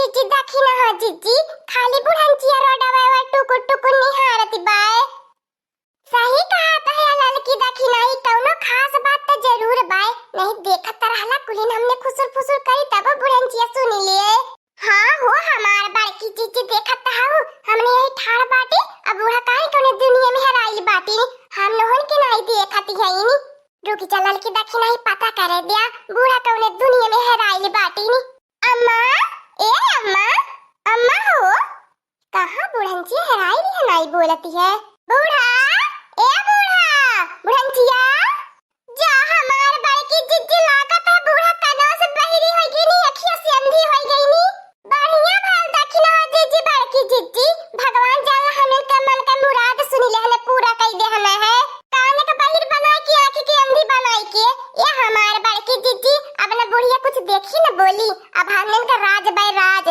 जीजी देखी ना हो जीजी खाली बुढ़ंचिया रोडवा टुकुर टुकुर निहारती बाए। सही कहा तो है लड़की देखी नहीं कौनो खास बात तो जरूर बाए। नहीं देखत तरहला कुलीन हमने खुसुर फुसुर करी तब बुढ़ंचिया सुनी लिए। हाँ हो हमार बड़की जीजी देखत हूँ हमने यही ठाड़ बाटी अब बूढ़ा काहे कौने दुनिया में हराई बाटी हम लोगन के नहीं देखती है इनी। रुकी चल लड़की देखी नहीं पता करे दिया बूढ़ा कौने दुनिया में हराई बाटी नी। अम्मा ए अम्मा अम्मा हो कहाँ बुढ़ंचिया हराई भी नहीं बोलती है। बूढ़ा ए बूढ़ा बुढ़ंचिया जा हमार बड़की जिज्जी लागत है बूढ़ा कनो से बहिरी हो गई नी अखियों से अंधी हो गई नी। बढ़िया भाल दखिना जिज्जी बड़की जिज्जी भगवान जाने हमें का मन का मुराद सुनी ले हमें पूरा कर दे हमें है कान का बहिर बनाई के आंखें की अंधी बनाई के ये हमार बड़की जिज्जी अब ना बुढ़िया कुछ देखी न बोली अब हमने का राज बाय राज।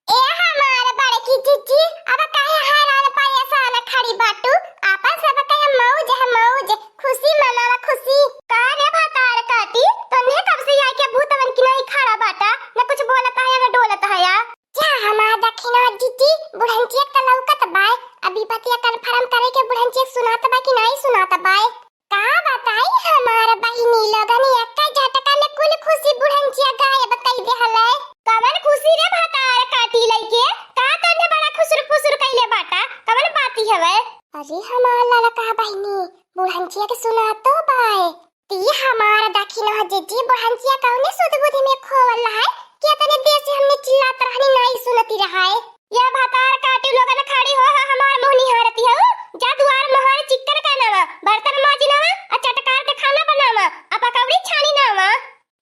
ए हमार बड़की जिज्जी अब काहे हैरान परेशान खड़ी बाटू आपन सब कहे मौज है मौज खुशी मनावा खुशी का रे भातार काटी तन्ने कब से आई के भूतवन की नहीं खड़ा बाटा न कुछ बोलता है न डोलता है या जा हमार दखिना जिज्जी बुढ़ंचिया का लौकत बाय अभी पतिया कंफर्म करे के बुढ़ंचिया सुनाता बा कि नहीं सुनाता बाय का बताई हमार बहिनी लगन एक झटका में कुल खुशी बुढ़ंचिया गायब कई दे हले। कवन खुशी रे भातार काटी लइके का तन्ने बड़ा खुसुर फुसुर कइले बाटा कवन बाती हवे। अरे हमार ललका बहिनी बुढ़ंचिया के सुना तो बाय ती हमार दखिना जिज्जी बुढ़ंचिया कौने सुध बुद्धि में खोवल है क्या तने देर से हमने चिल्लात रहनी नहीं सुनती रहा है। ये भातार काटी लोगन खड़ी हो हमार मुंह निहारती हो जा दुआर महार चिकन कानावा बर्तन माजिनावा आ चटकार के खाना बनावा आ पकौड़ी छानी नावा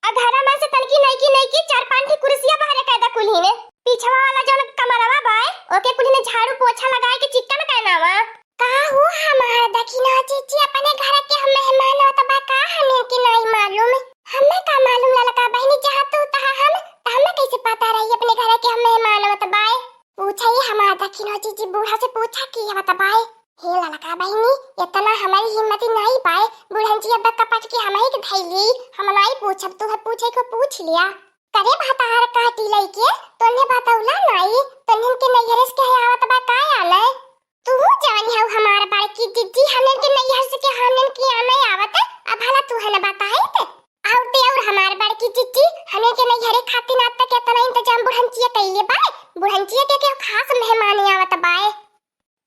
आ घरा में से तनकी नहीं की चार पांच की कुर्सियां बाहर कायदा कुल्ही ने पीछवा वाला जौन कमरवा बाय ओके कुल्ही ने झाड़ू पोछा लगाए के चिकन कानावा का हो हमार दखिना चीची अपने घर के हम मेहमान हो तब का हमें के नहीं मालूम हमें का मालूम ललका बहनी जहां तू तहां हमें कैसे पता रही अपने घर के हम मेहमान हो तब पूछा ही हमार दखिना चीची बूढ़ा से पूछा की है बताए हे ललका बहनी इतना हमारी हिम्मत नहीं पाए बुढ़ंची अब कपट के हमारी के धैली हम नहीं पूछब तू है पूछे को पूछ लिया करे भातार काटी लइके तोने बताउला नहीं तन्हन के नैहरस के है आवत बा काय आले तू जान है हमार बड़की जिज्जी हमन के नैहर से के हमन के आने आवत अब भला तू है ना बताई ते आउते और हमार बड़की जिज्जी हमें के नैहरे खातिर ना तक इतना इंतजाम बुढ़ंचिया कइले बा बुढ़ंचिया के खास मेहमान आवत बाए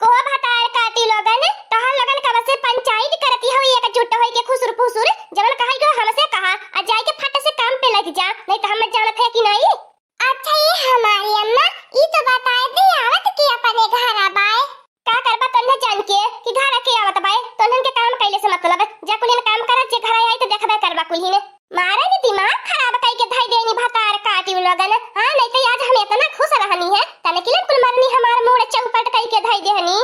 को भातार काटी लोगन तहां लगन कब से पंचायत करती हो एक जुट होई के खुसुर फुसुर जवन कहाई को हमसे कहा आ जाए के फट से काम पे लग जा नहीं तो हम जानत है कि नहीं। अच्छा ये हमारी अम्मा ई तो बताए दे आवत के अपने घर बाए का करबा तन्ने जान के कि घर के आवत बाए तन्हन के काम कइले से मतलब जा कुलीन काम करा जे घर आई तो देखबे करबा कुलीन मारे नी दिमाग खराब कई के धाई देनी भातार काटी लोगन हां नहीं तो आज हम इतना खुश रहनी है तने किले कुल मरनी हमार मुंह चौपट कई के धाई देहनी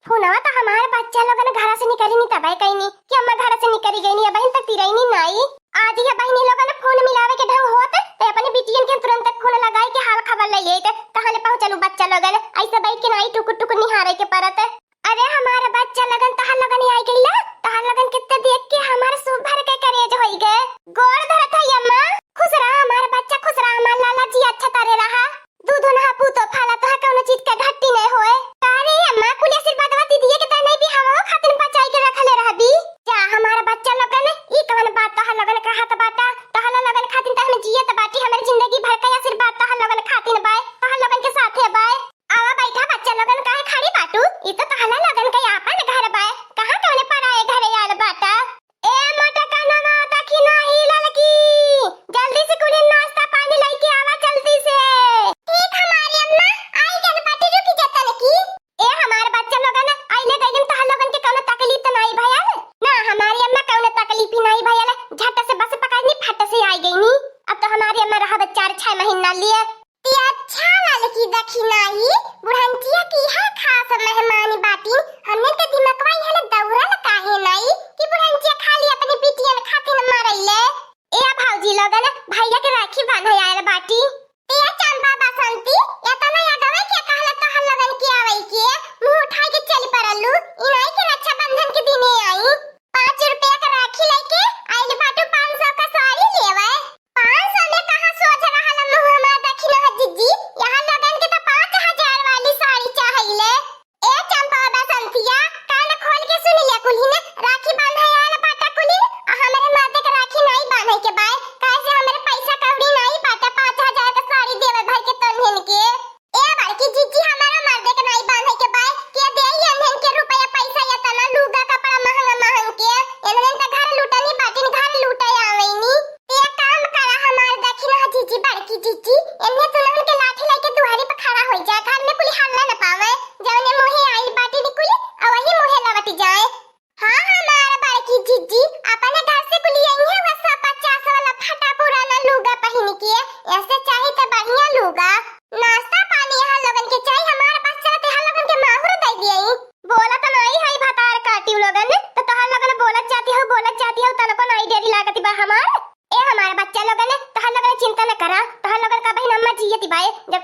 फोनवा तो हमारे बच्चा लोगन घर से निकली नी तबाई कईनी कि अम्मा घर से निकली गईनी अब बहन तक तिरईनी नहीं आज ये बहनी लोगन फोन मिलावे के ढंग होत ते अपने बिटियन के तुरंत फोन लगाई के हाल खबर ले लेत कहां ले पहुंचलू बच्चा लोगन ऐसे बैठ के नहीं टुकुर टुकुर निहारे के परत अरे हमारा बच्चा लगन तहां लगन आई गईला तहां लगन कितने देख के हमारे सूप भर के करेज होई गए गोड़ धरत है अम्मा खुश रहा हमारा बच्चा खुश रहा हमारा लाला जी अच्छा तारे रहा दूध ना पूतो फाला तो कोनो चीज के घट्टी नहीं होए तारे अम्मा कुल आशीर्वाद वाती दिए के त नहीं भी हम खातिर बचाई के रखले रहबी जा हमारा बच्चा लगन ई कवन बात तहां लगन कहा त बाटा तहां लगन खातिर त हम जिए त बाटी हमारी जिंदगी भर का आशीर्वाद तहां लगन खातिर बाय तहां लगन के साथे बाय आवा बैठा बच्चा लगन काहे खड़ी बाटू ई तो तहां लगन के आपन घर बाय कहां कौने पराए घरे आल बाटा ए मोटा कानवा दखिना ही ललकी जल्दी से कुली नाश्ता पानी लेके आवा जल्दी से ठीक हमारी अम्मा आई गन बाटी रुकी जता लकी ए हमार बच्चा लोगन आइले गइलन तहां लोगन के कोनो तकलीफ त नहीं भयल ना हमारी अम्मा कोनो तकलीफ ही नहीं भयल झट से बस पकड़नी फट से आई गईनी अब तो हमारी अम्मा रहा 4-6 महीना लिए ती अच्छा ललकी दखिना ही बुढ़ंचिया की है खास मेहमानी बाटी हमने के दिमागवा हले दौड़ल काहे नहीं कि बुढ़ंचिया खाली अपनी बिटियन खातिर मारैले ए भौजी लोगन भैया के राखी बांधे आयल बाटी ते चंपा बसंती या त नहीं आगवे के कहले तहल लगन के आवे के मुंह उठाई के चली परलू ई नहीं के रक्षाबंधन के दिने आई 5 रुपया का राखी लेके आइल बाटू 500 का साड़ी लेवे 500 में कहां सोच रहल मुंह में दखिना जिज्जी यहां लगे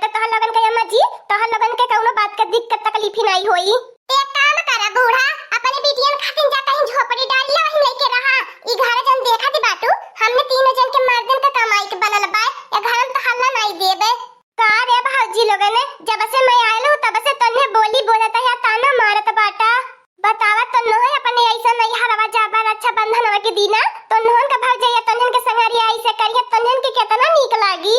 तो तोहर लोगन के अम्मा जी तोहर लोगन के कौनो बात के दिक्कत तकलीफ ही नहीं होई। एक काम करा बूढ़ा, अपने बिटियन खातिर जा कहीं झोपड़ी डाल ले, वहीं लेके रहा। ई घर जन देखा दी बाटू, हमने तीनों जन के मर्दन का कमाई के बनल बा, ये घर में तो हल्ला नहीं देबे। का रे भाजी लोगन, जब से मैं आयल हूं तब से तन्ने बोली बोलत है, ताना मारत बाटा। बतावा तन्नो है अपने ऐसा नहीं हरवा जाबा अच्छा बंधन के दीना तन्नन का भाव जाइए, तन्नन के संगरिया ऐसे करिए, तन्नन के कितना नीक लागी।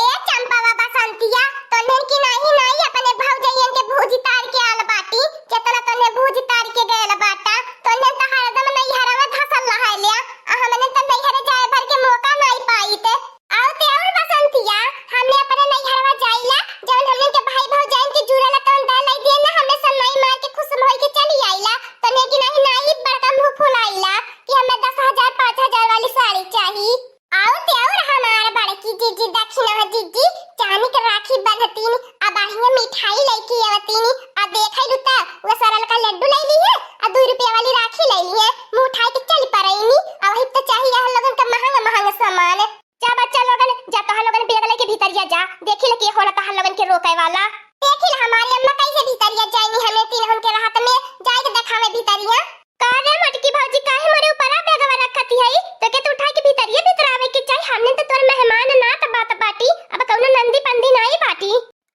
ए चंपा बाबा संतिया, तन्नन की नहीं अपने भाव जाइए के भूजी तार के आल बाटी, जितना तन्ने भूजी तार के गयल बाटा, तन्नन तो हरदम नहीं हरवा धसल रहा लिया, हमने तो नहीं हरे जाए भर के मौका नहीं पाई ते। आओ ते और बसंतिया, हमने अपने नहीं हरवा जाइला, जब हमने के भाई भाव जाइन के जुड़ला तन दा लई दे ना, हमने सन्नाई मार के खुश होई के चली आइला, तने की नहीं बड़का मुंह फुलाइला कि हमें 10,000 5,000 वाली साड़ी चाहिए। आओ ते और हमारे बड़की जीजी दक्षिणा जीजी चांदी के राखी बंधतीनी, अब आहिया मिठाई लेके आवतीनी, आ देखै लुता वो सरल का लड्डू ले लिए, आ 2 रुपया वाली राखी ले लिए, मिठाई के चल परईनी, अब ही तो चाहिए हम लोगन का महंगा सामान। जा बच्चा लोगन, जा तो हम लोगन बेगले के भीतरिया जा, देखिल के होला तो हम लोगन के रोके वाला। देखिल हमारी अम्मा कैसे भीतरिया जाईनी, हमें तीनों के राहत में जाए के देखावे भीतरिया। का रे मटकी भौजी, काहे मोरे ऊपर आ बेगवा रखती है, तो के तू उठा के भीतरिया भीतर आवे के चाहि, हमने तो तोर मेहमान ना त बात बाटी, अब कौनो नंदी पंदी नहीं बाटी।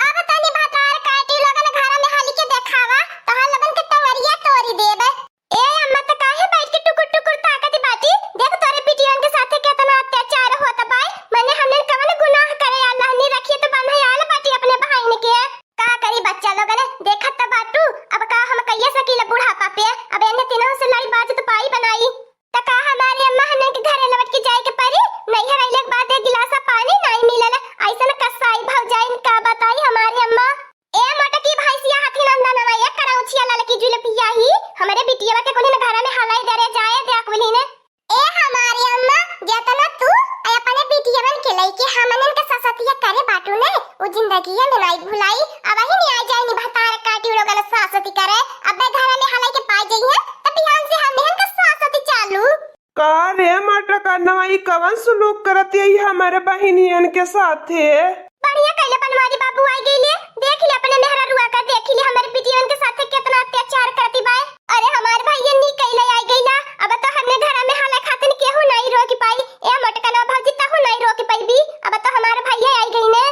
अब तनी भातार काटी लोगन घर में हाली के देखावा, तो हम लोगन के टंगरिया तोड़ी देबे। ए अम्मा त काहे बैठ के टुकुर टुकुर ताकत बाटी, देख तोरे बिटियन के साथे कितना अत्याचार होत बाय, माने हमने कवन गुनाह करे, अल्लाह ने रखिए तो बनहयाल बाटी अपने बहन के। का करी बच्चा लोगन, देखत त बाटू, अब का हम कहिए सकीला बुढ़ापा पे, अब एने तीनों से लड़ी बाज तो पाई बनाई, त का हमारे अम्मा हमने के घरे लवट के जाए के परी, नहीं हरैले के बाद एक गिलासा पानी नहीं मिलल, ऐसन कसाई भाव जाइन का बताई हमारी अम्मा। ए मटकी भैंसिया हाथी नंदा नवाया करौछिया लाल की जुलपिया ही, हमारे बिटिया के कोनी घर में हलाई दरे जाए देखवली ने। ए हमारी अम्मा जेतना तू अपने बिटियन के लइके हमनन के ससतिया करे बाटू ने, ओ जिंदगी में नहीं भुलाई, अब ही नहीं आ जाए निभतार काटी लोगन सासती करे, अब घर में हलाई के पाई जइए त बिहान से हमहन के सासती चालू। का रे मटर का नवाई कवन सुलूक करती है हमारे बहनियन के साथे। बढ़िया कैले बनवारी बाबू आई गईले, देख ले अपने मेहरा रुआ का, देख ले हमारे बिटियन के साथे कितना अत्याचार करती बाय। अरे हमारे भैया नी कैले आई गईला, अब तो हमने घर में हलाई खातिन केहू नहीं रोक पाई, ए मटका ना भौजी तहू नहीं रोक पाईबी, अब तो हमारे भैया आई गई ने।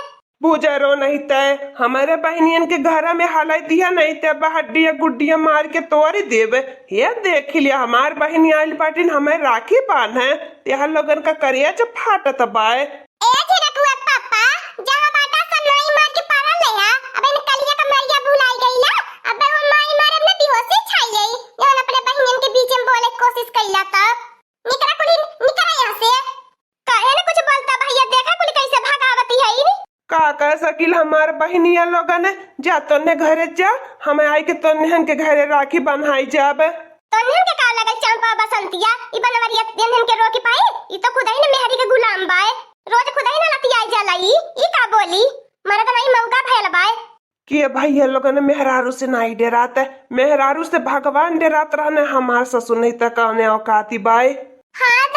बुजरो नहीं तय हमारे बहनियन के घर में हलाई दिया, नहीं ते हड्डिया गुड्डिया मार के तोड़ देवे। ये देख लिया हमार बहनी आइल पाटिन हमें राखी बांध है, यहाँ लोगन का करिया जब फाटत बाय। ए झिरकुआ पापा, जहां बाटा सन्नाई मार के पारा ले हा, अब इन कलिया का मरिया भुलाई गईला, अब वो माई मारे में बेहोशी छाई गई, जवन अपने बहनियन के बीच में बोले की कोशिश कइला त निकरा कुली निकरा यहां से। काहे ने कुछ बोलता भैया, देखा कुली कैसे भागावती है ई। का कह सकिल हमार बहनिया लोगन जा तोने घरे जा, हमें आई के तोनेहन के घरे राखी बंधाई जाबे। तोनेहन के का लगल चंपा बसंतिया, ई बनवरिया देनहन के रोकी पाई, ई तो खुदाई ने मेहरी के गुलाम बाय, रोज खुदाई ना लतियाई जाला ई का बोली, मरद नहीं मौका भयल बाय। के भैया लोगन मेहरारू से नहीं डराते, मेहरारू से भगवान डरात रहने, हमार ससुर नहीं तक औकाती बाय। हाँ